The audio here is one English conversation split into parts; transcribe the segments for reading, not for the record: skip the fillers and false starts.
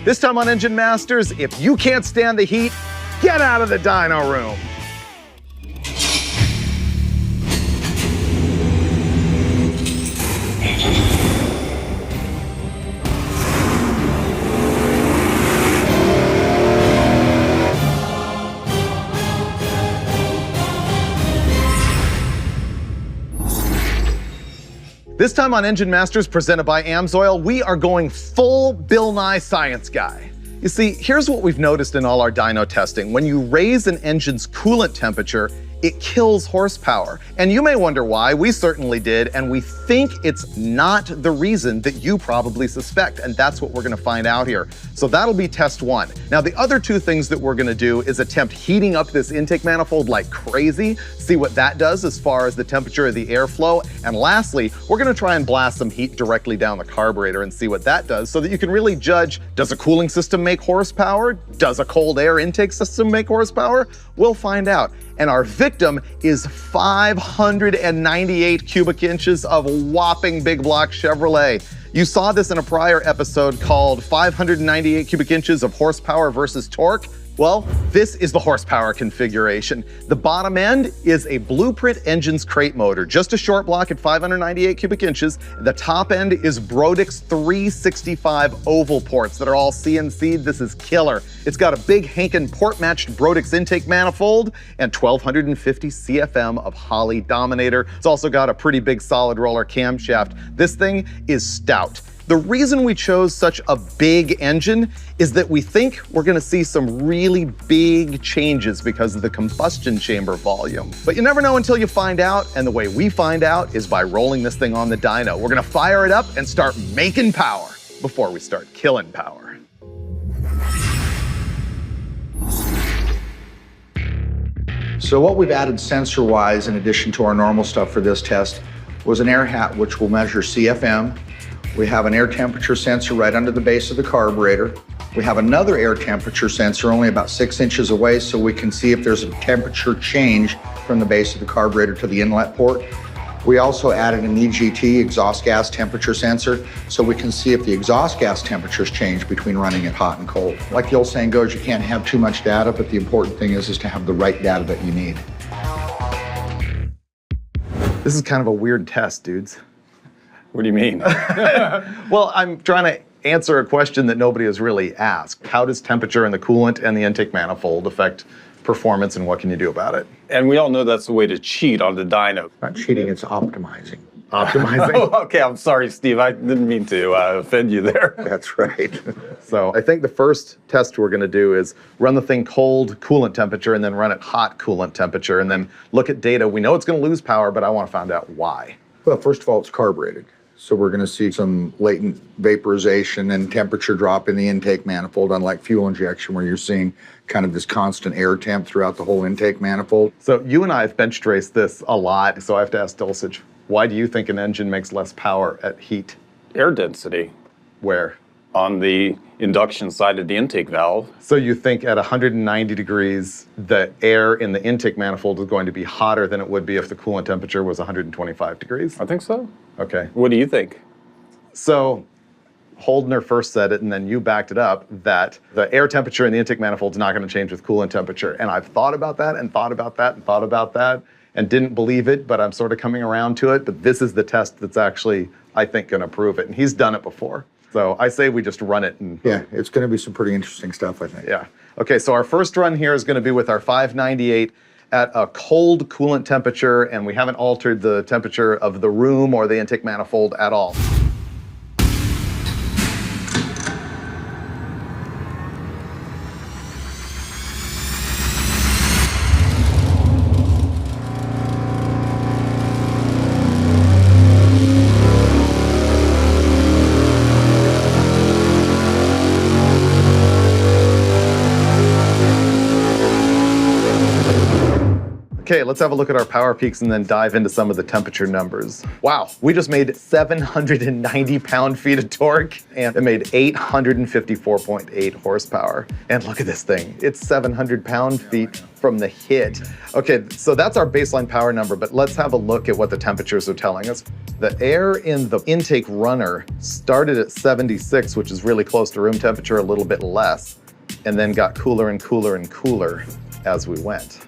This time on Engine Masters, if you can't stand the heat, get out of the dyno room. This time on Engine Masters, presented by AMSOIL, we are going full Bill Nye Science Guy. You see, here's what we've noticed in all our dyno testing. When you raise an engine's coolant temperature, it kills horsepower. And you may wonder why. We certainly did, and we think it's not the reason that you probably suspect, and that's what we're gonna find out here. So that'll be test one. Now, the other two things that we're gonna do is attempt heating up this intake manifold like crazy, see what that does as far as the temperature of the airflow, and lastly, we're gonna try and blast some heat directly down the carburetor and see what that does so that you can really judge, does a cooling system make horsepower? Does a cold air intake system make horsepower? We'll find out. And our victim is 598 cubic inches of whopping big block Chevrolet. You saw this in a prior episode called 598 cubic inches of horsepower versus torque. Well, this is the horsepower configuration. The bottom end is a Blueprint Engines crate motor, just a short block at 598 cubic inches. The top end is Brodix 365 oval ports that are all CNC'd. This is killer. It's got a big Hankin port-matched Brodix intake manifold and 1250 CFM of Holley Dominator. It's also got a pretty big solid roller camshaft. This thing is stout. The reason we chose such a big engine is that we think we're gonna see some really big changes because of the combustion chamber volume. But you never know until you find out, and the way we find out is by rolling this thing on the dyno. We're gonna fire it up and start making power before we start killing power. So what we've added sensor-wise in addition to our normal stuff for this test was an air hat which will measure CFM. We have an air temperature sensor right under the base of the carburetor. We have another air temperature sensor only about 6 inches away so we can see if there's a temperature change from the base of the carburetor to the inlet port. We also added an EGT, exhaust gas temperature sensor, so we can see if the exhaust gas temperatures change between running it hot and cold. Like the old saying goes, you can't have too much data, but the important thing is to have the right data that you need. This is kind of a weird test, dudes. What do you mean? Well, I'm trying to answer a question that nobody has really asked. How does temperature in the coolant and the intake manifold affect performance, and what can you do about it? And we all know that's the way to cheat on the dyno. Not cheating, it's optimizing. Optimizing? Oh, okay, I'm sorry, Steve. I didn't mean to offend you there. That's right. So I think the first test we're gonna do is run the thing cold coolant temperature and then run it hot coolant temperature and then look at data. We know it's gonna lose power, but I wanna find out why. Well, first of all, it's carbureted. So we're going to see some latent vaporization and temperature drop in the intake manifold, unlike fuel injection where you're seeing kind of this constant air temp throughout the whole intake manifold. So you and I have bench raced this a lot, so I have to ask Dulcich, why do you think an engine makes less power at heat? Air density Where? on the induction side of the intake valve. So you think at 190 degrees, the air in the intake manifold is going to be hotter than it would be if the coolant temperature was 125 degrees? I think so. Okay. What do you think? So Holdner first said it, and then you backed it up, that the air temperature in the intake manifold is not going to change with coolant temperature. And I've thought about that and thought about that and thought about that and didn't believe it, but I'm sort of coming around to it. But this is the test that's actually, I think, going to prove it. And he's done it before. So I say we just run it. And Yeah, it's going to be some pretty interesting stuff, I think. yeah. Okay, so our first run here is going to be with our 598 at a cold coolant temperature, and we haven't altered the temperature of the room or the intake manifold at all. Okay, let's have a look at our power peaks and then dive into some of the temperature numbers. Wow, we just made 790 pound-feet of torque, and it made 854.8 horsepower. And look at this thing, it's 700 pound-feet from the hit. Okay, so that's our baseline power number, but let's have a look at what the temperatures are telling us. The air in the intake runner started at 76, which is really close to room temperature, a little bit less, and then got cooler and cooler and cooler as we went.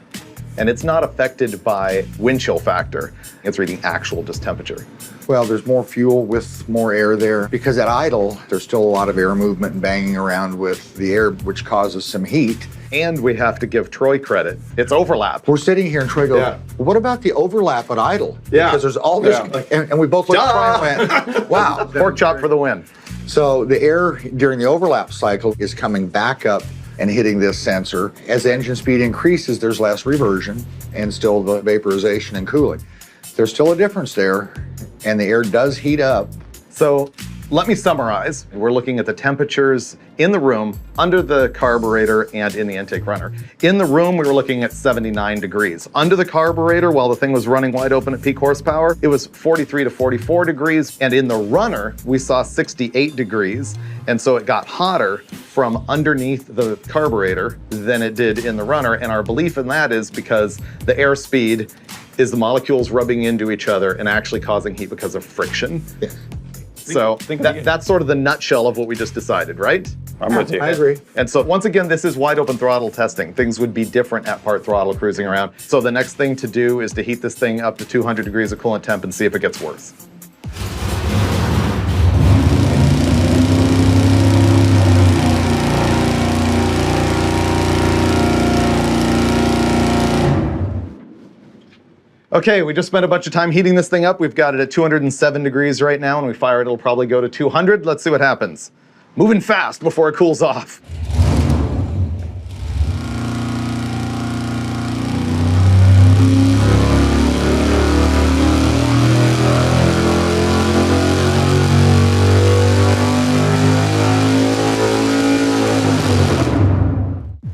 And it's not affected by wind chill factor. It's reading actual just temperature. Well, there's more fuel with more air there because at idle, there's still a lot of air movement and banging around with the air, which causes some heat. And we have to give Troy credit. It's overlap. We're sitting here and Troy goes, Yeah. what about the overlap at idle? Yeah. Because there's all this, Yeah. and we both looked at Troy and went, wow. Pork chop for the win. So the air during the overlap cycle is coming back up and hitting this sensor. As the engine speed increases, there's less reversion and still the vaporization and cooling. There's still a difference there, and the air does heat up. So let me summarize. We're looking at the temperatures in the room, under the carburetor, and in the intake runner. In the room, we were looking at 79 degrees. Under the carburetor, while the thing was running wide open at peak horsepower, it was 43 to 44 degrees. And in the runner, we saw 68 degrees. And so it got hotter from underneath the carburetor than it did in the runner. And our belief in that is because the airspeed is the molecules rubbing into each other and actually causing heat because of friction. Yeah. So that's sort of the nutshell of what we just decided, right? I'm with you. I agree. And so once again, this is wide open throttle testing. Things would be different at part throttle cruising around. So the next thing to do is to heat this thing up to 200 degrees of coolant temp and see if it gets worse. Okay, we just spent a bunch of time heating this thing up. We've got it at 207 degrees right now. When we fire it, it'll probably go to 200. Let's see what happens. Moving fast before it cools off.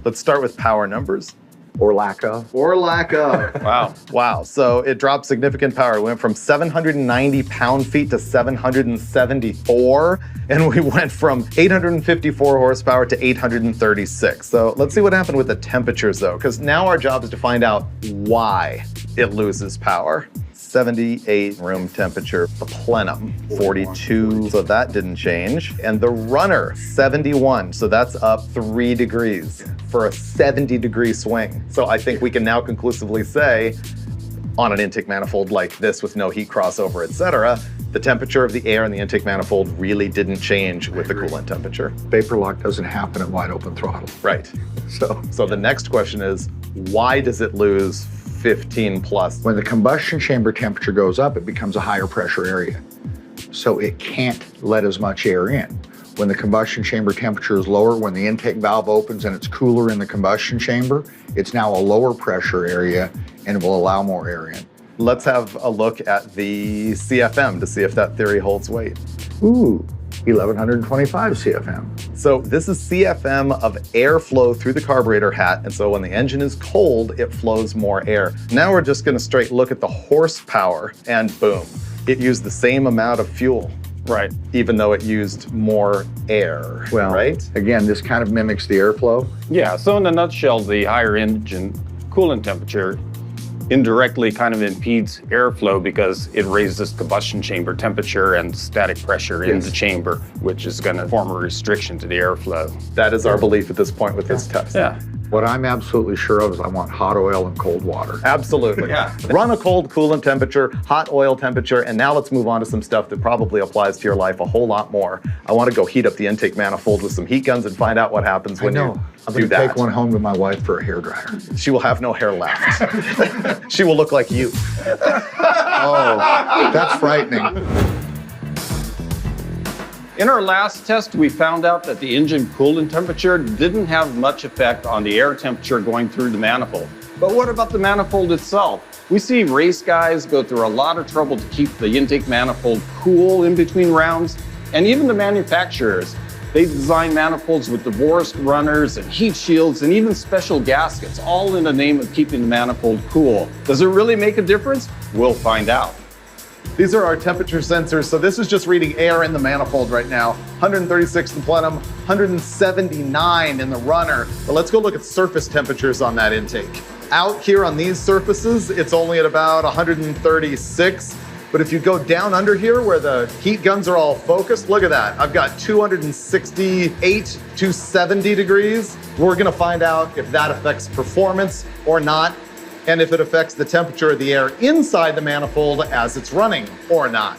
Let's start with power numbers. Or lack of. Or lack of. Wow. Wow, so it dropped significant power. It went from 790 pound-feet to 774, and we went from 854 horsepower to 836. So let's see what happened with the temperatures though, because now our job is to find out why it loses power. 78 room temperature, the plenum, 42, so that didn't change. And the runner, 71, so that's up 3 degrees for a 70-degree swing. So I think we can now conclusively say, on an intake manifold like this with no heat crossover, etc., the temperature of the air in the intake manifold really didn't change with the coolant temperature. Vapor lock doesn't happen at wide open throttle. Right. So the next question is, why does it lose 15 plus? When the combustion chamber temperature goes up, it becomes a higher pressure area. So it can't let as much air in. When the combustion chamber temperature is lower, when the intake valve opens and it's cooler in the combustion chamber, it's now a lower pressure area and will allow more air in. Let's have a look at the CFM to see if that theory holds weight. Ooh, 1125 CFM. So this is CFM of airflow through the carburetor hat, and so when the engine is cold, it flows more air. Now we're just gonna straight look at the horsepower, and boom, it used the same amount of fuel. Right. Even though it used more air, Well, right? Again, this kind of mimics the airflow. Yeah, so in a nutshell, the higher engine coolant temperature indirectly kind of impedes airflow because it raises combustion chamber temperature and static pressure in the chamber, which is going to form a restriction to the airflow. That is our belief at this point with this test. Yeah. What I'm absolutely sure of is I want hot oil and cold water. Absolutely. Yeah. Run a cold coolant temperature, hot oil temperature, and now let's move on to some stuff that probably applies to your life a whole lot more. I want to go heat up the intake manifold with some heat guns and find out what happens when you I'm do gonna that. take one home to my wife for a hairdryer. She will have no hair left. She will look like you. Oh, that's frightening. In our last test, we found out that the engine coolant temperature didn't have much effect on the air temperature going through the manifold. But what about the manifold itself? We see race guys go through a lot of trouble to keep the intake manifold cool in between rounds, and even the manufacturers They design manifolds with divorced runners and heat shields and even special gaskets, all in the name of keeping the manifold cool. Does it really make a difference? We'll find out. These are our temperature sensors. So this is just reading air in the manifold right now. 136 in plenum, 179 in the runner. But let's go look at surface temperatures on that intake. Out here on these surfaces, it's only at about 136. But if you go down under here where the heat guns are all focused, look at that. I've got 268 to 70 degrees. We're gonna find out if that affects performance or not, and if it affects the temperature of the air inside the manifold as it's running or not.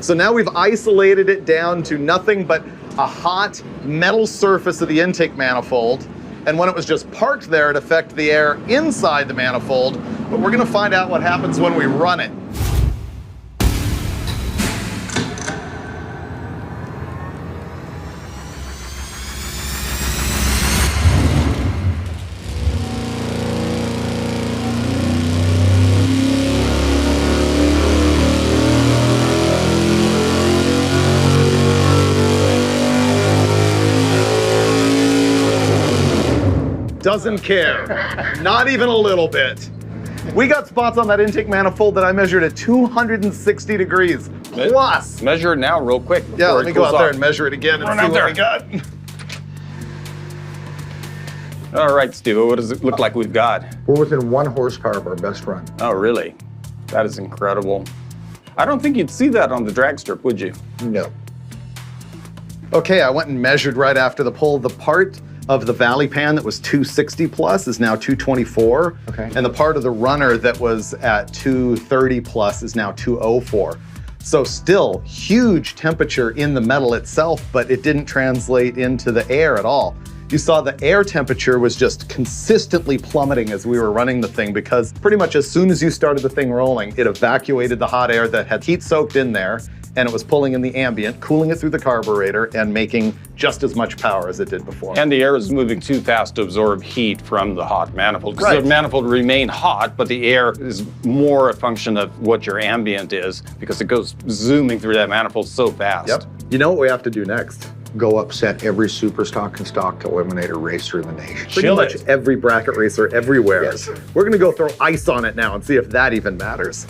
So now we've isolated it down to nothing but a hot metal surface of the intake manifold. And when it was just parked there, it affected the air inside the manifold. But we're gonna find out what happens when we run it. Doesn't care, not even a little bit. We got spots on that intake manifold that I measured at 260 degrees plus. Measure it now real quick. Yeah, let me go out there and measure it again and see what we got. All right, Steve, what does it look like we've got? We're within 1 horsepower of our best run. Oh, really? That is incredible. I don't think you'd see that on the drag strip, would you? No. Okay, I went and measured right after the pull. The part of the valley pan that was 260 plus is now 224. Okay. And the part of the runner that was at 230 plus is now 204. So still huge temperature in the metal itself, but it didn't translate into the air at all. You saw the air temperature was just consistently plummeting as we were running the thing, because pretty much as soon as you started the thing rolling, it evacuated the hot air that had heat soaked in there, and it was pulling in the ambient, cooling it through the carburetor, and making just as much power as it did before. And the air is moving too fast to absorb heat from the hot manifold. Because Right. the manifold remain hot, but the air is more a function of what your ambient is, because it goes zooming through that manifold so fast. Yep. You know what we have to do next? Go upset every super stock and stock eliminator racer in the nation. Pretty Chill much it. every bracket racer everywhere. Yes. We're gonna go throw ice on it now and see if that even matters.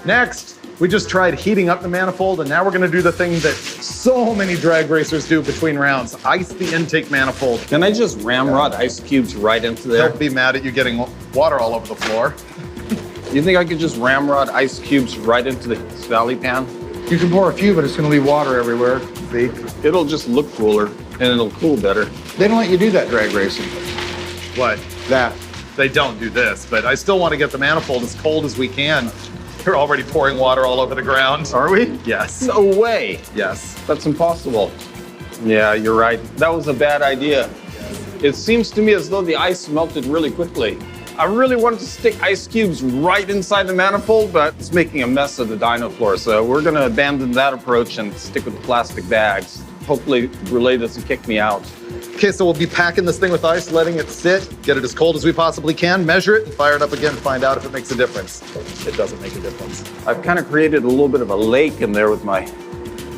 Next, we just tried heating up the manifold, and now we're gonna do the thing that so many drag racers do between rounds, ice the intake manifold. Can I just ramrod ice cubes right into there? Don't be mad at you getting water all over the floor. You think I could just ramrod ice cubes right into the valley pan? You can pour a few, but it's gonna leave water everywhere. See? It'll just look cooler, and it'll cool better. They don't let you do that drag racing. What? That. They don't do this, but I still want to get the manifold as cold as we can. You're already pouring water all over the ground. Are we? Yes. No way. Yes. That's impossible. Yeah, you're right. That was a bad idea. It seems to me as though the ice melted really quickly. I really wanted to stick ice cubes right inside the manifold, but it's making a mess of the dyno floor. So we're going to abandon that approach and stick with the plastic bags. Hopefully, Relay doesn't kick me out. Okay, so we'll be packing this thing with ice, letting it sit, get it as cold as we possibly can, measure it, and fire it up again, find out if it makes a difference. It doesn't make a difference. I've kind of created a little bit of a lake in there with my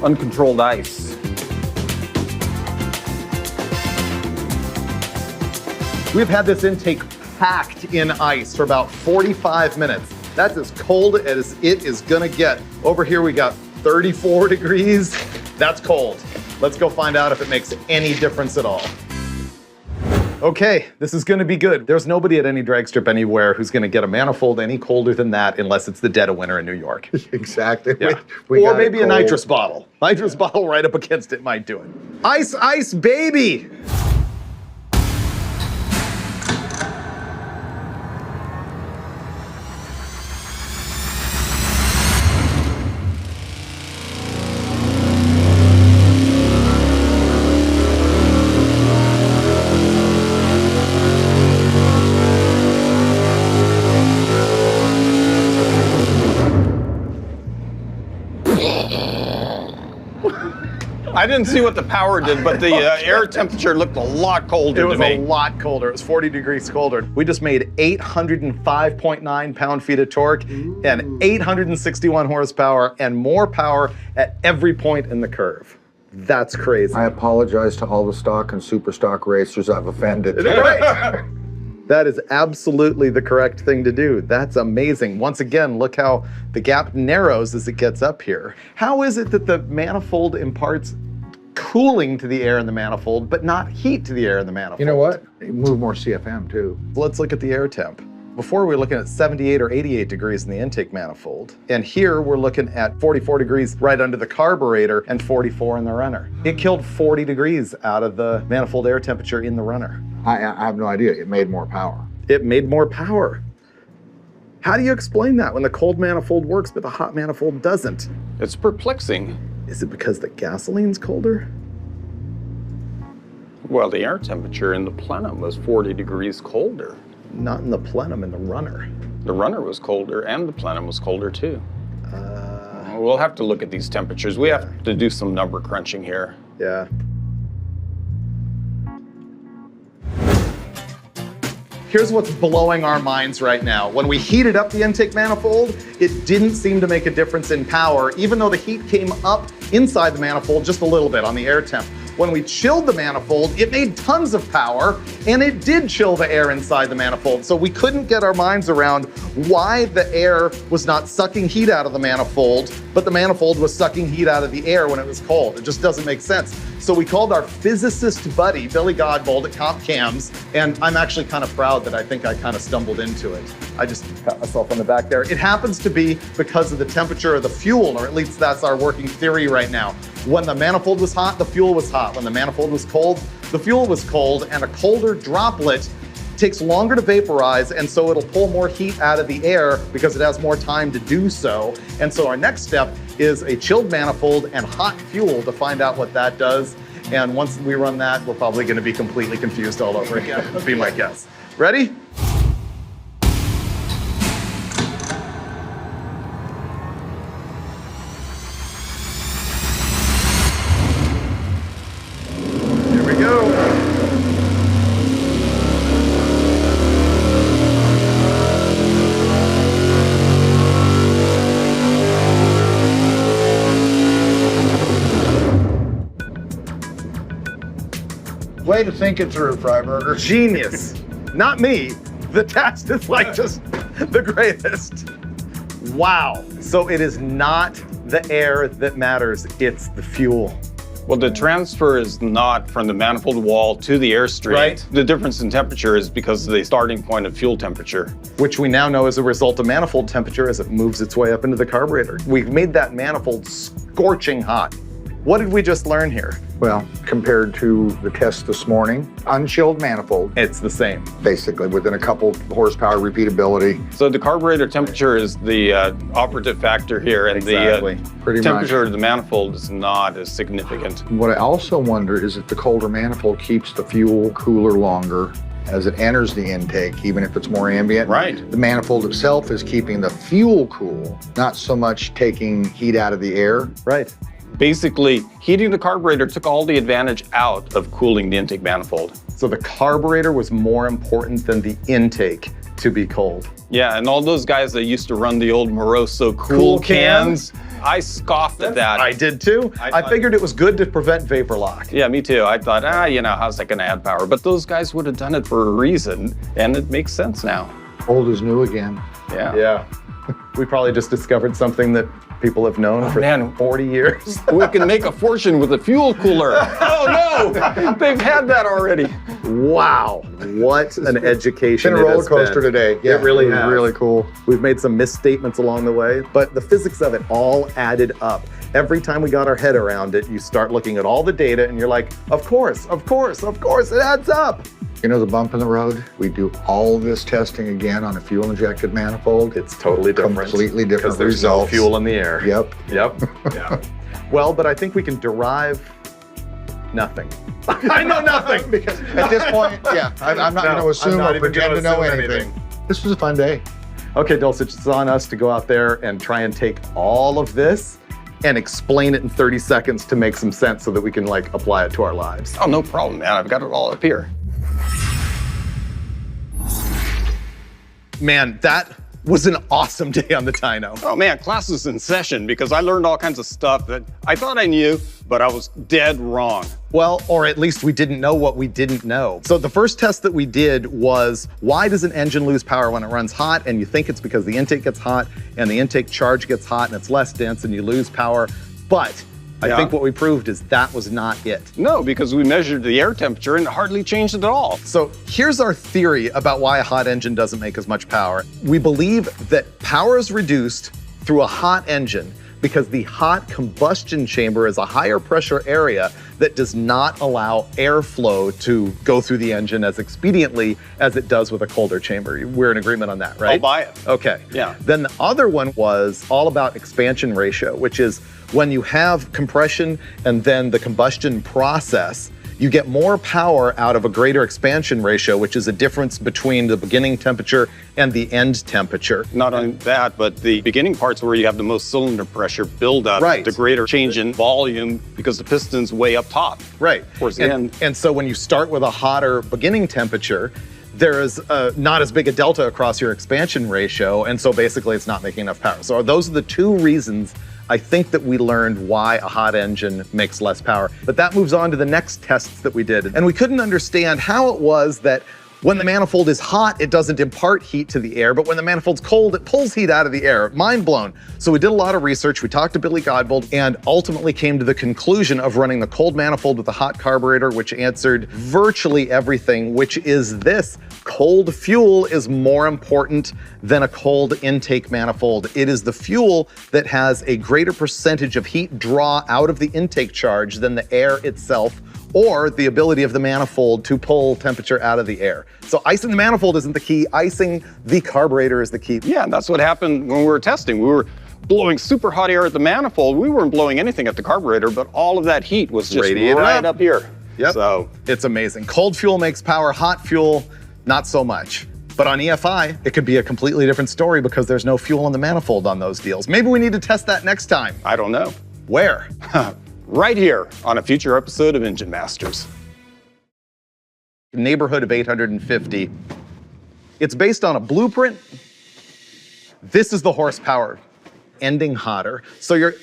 uncontrolled ice. We've had this intake packed in ice for about 45 minutes. That's as cold as it is gonna get. Over here we got 34 degrees. That's cold. Let's go find out if it makes any difference at all. Okay, this is gonna be good. There's nobody at any drag strip anywhere who's gonna get a manifold any colder than that unless it's the dead of winter in New York. Exactly. Yeah. We Or got it maybe a cold. nitrous bottle. Nitrous bottle right up against it might do it. Ice, ice, baby! I didn't see what the power did, but the air temperature looked a lot colder It to was me. a lot colder. It was 40 degrees colder. We just made 805.9 pound-feet of torque and 861 horsepower and more power at every point in the curve. That's crazy. I apologize to all the stock and super stock racers I've offended. Right. That is absolutely the correct thing to do. That's amazing. Once again, look how the gap narrows as it gets up here. How is it that the manifold imparts cooling to the air in the manifold, but not heat to the air in the manifold? You know what? Move more CFM too. Let's look at the air temp. Before we were looking at 78 or 88 degrees in the intake manifold. And here we're looking at 44 degrees right under the carburetor and 44 in the runner. It killed 40 degrees out of the manifold air temperature in the runner. I have no idea. It made more power. It made more power. How do you explain that when the cold manifold works but the hot manifold doesn't? It's perplexing. Is it because the gasoline's colder? Well, the air temperature in the plenum was 40 degrees colder. Not in the plenum, in the runner. The runner was colder and the plenum was colder too. We'll have to look at these temperatures. We have to do some number crunching here. Yeah. Here's what's blowing our minds right now. When we heated up the intake manifold, it didn't seem to make a difference in power, even though the heat came up inside the manifold just a little bit on the air temp. When we chilled the manifold, it made tons of power, and it did chill the air inside the manifold. So we couldn't get our minds around why the air was not sucking heat out of the manifold, but the manifold was sucking heat out of the air when it was cold. It just doesn't make sense. So we called our physicist buddy, Billy Godbold at Comp Cams, and I'm actually kind of proud that I think I kind of stumbled into it. I just pat myself on the back there. It happens to be because of the temperature of the fuel, or at least that's our working theory right now. When the manifold was hot, the fuel was hot. When the manifold was cold, the fuel was cold, and a colder droplet takes longer to vaporize, and so it'll pull more heat out of the air because it has more time to do so. And so our next step is a chilled manifold and hot fuel to find out what that does. And once we run that, we're probably gonna be completely confused all over again. That'd be my guess. Ready? Here we go. Way to think it through, Freiberger. Genius. Not me. The test is like just the greatest. Wow. So it is not the air that matters, it's the fuel. Well, the transfer is not from the manifold wall to the airstream. Right. The difference in temperature is because of the starting point of fuel temperature. Which we now know is a result of manifold temperature as it moves its way up into the carburetor. We've made that manifold scorching hot. What did we just learn here? Well, compared to the test this morning, unchilled manifold, It's the same. basically within a couple horsepower repeatability. So the carburetor temperature is the operative factor here, and Exactly. the Pretty temperature of the manifold is not as significant. What I also wonder is if the colder manifold keeps the fuel cooler longer as it enters the intake, even if it's more ambient. Right. The manifold itself is keeping the fuel cool, not so much taking heat out of the air. Right. Basically, heating the carburetor took all the advantage out of cooling the intake manifold. So the carburetor was more important than the intake to be cold. Yeah, and all those guys that used to run the old Moroso Cool cool cans? cans, I scoffed at that. I did too. I thought- figured it was good to prevent vapor lock. Yeah, me too. I thought, how's that gonna add power? But those guys would have done it for a reason, and it makes sense now. Old is new again. Yeah. Yeah. We probably just discovered something that people have known for man. 40 years. We can make a fortune with a fuel cooler. Oh no, they've had that already. Wow. What an It's education been a it roller has coaster been. today. It really was has. really cool. We've made some misstatements along the way, but the physics of it all added up. Every time we got our head around it, you start looking at all the data and you're like, of course, it adds up. You know the bump in the road? We do all this testing again on a fuel injected manifold. It's totally different. Completely different because there's results. no fuel in the air. Yep. Yep. Yeah. Well, but I think we can derive nothing. I know nothing. Because at this point, yeah, I'm not going to assume or pretend to know anything. This was a fun day. Okay, Dulcich, it's on us to go out there and try and take all of this and explain it in 30 seconds to make some sense so that we can apply it to our lives. Oh, no problem, man. I've got it all up here. Man, that was an awesome day on the dyno. Oh man, class was in session because I learned all kinds of stuff that I thought I knew, but I was dead wrong. Well, or at least we didn't know what we didn't know. So the first test that we did was, why does an engine lose power when it runs hot? And you think it's because the intake gets hot and the intake charge gets hot and it's less dense and you lose power. But I think what we proved is that was not it. No, because we measured the air temperature and it hardly changed at all. So here's our theory about why a hot engine doesn't make as much power. We believe that power is reduced through a hot engine because the hot combustion chamber is a higher pressure area that does not allow airflow to go through the engine as expediently as it does with a colder chamber. We're in agreement on that, right? I'll buy it. Okay. Yeah. Then the other one was all about expansion ratio, which is when you have compression and then the combustion process, you get more power out of a greater expansion ratio, which is a difference between the beginning temperature and the end temperature. Not only that, but the beginning parts where you have the most cylinder pressure buildup, Right. the greater change in volume because the piston's way up top. Right. Towards the end. And so when you start with a hotter beginning temperature, there is not as big a delta across your expansion ratio, and so basically it's not making enough power. So those are the two reasons I think that we learned why a hot engine makes less power. But that moves on to the next tests that we did. And we couldn't understand how it was that when the manifold is hot, it doesn't impart heat to the air, but when the manifold's cold, it pulls heat out of the air. Mind blown. So we did a lot of research. We talked to Billy Godbold and ultimately came to the conclusion of running the cold manifold with a hot carburetor, which answered virtually everything, which is this: cold fuel is more important than a cold intake manifold. It is the fuel that has a greater percentage of heat draw out of the intake charge than the air itself, or the ability of the manifold to pull temperature out of the air. So icing the manifold isn't the key, icing the carburetor is the key. Yeah, and that's what happened when we were testing. We were blowing super hot air at the manifold. We weren't blowing anything at the carburetor, but all of that heat was just Radiated right up here. Yep. So it's amazing. Cold fuel makes power, hot fuel, not so much. But on EFI, it could be a completely different story because there's no fuel in the manifold on those deals. Maybe we need to test that next time. I don't know. Where? Right here on a future episode of Engine Masters. Neighborhood of 850. It's based on a blueprint. This is the horsepower, ending hotter. So you're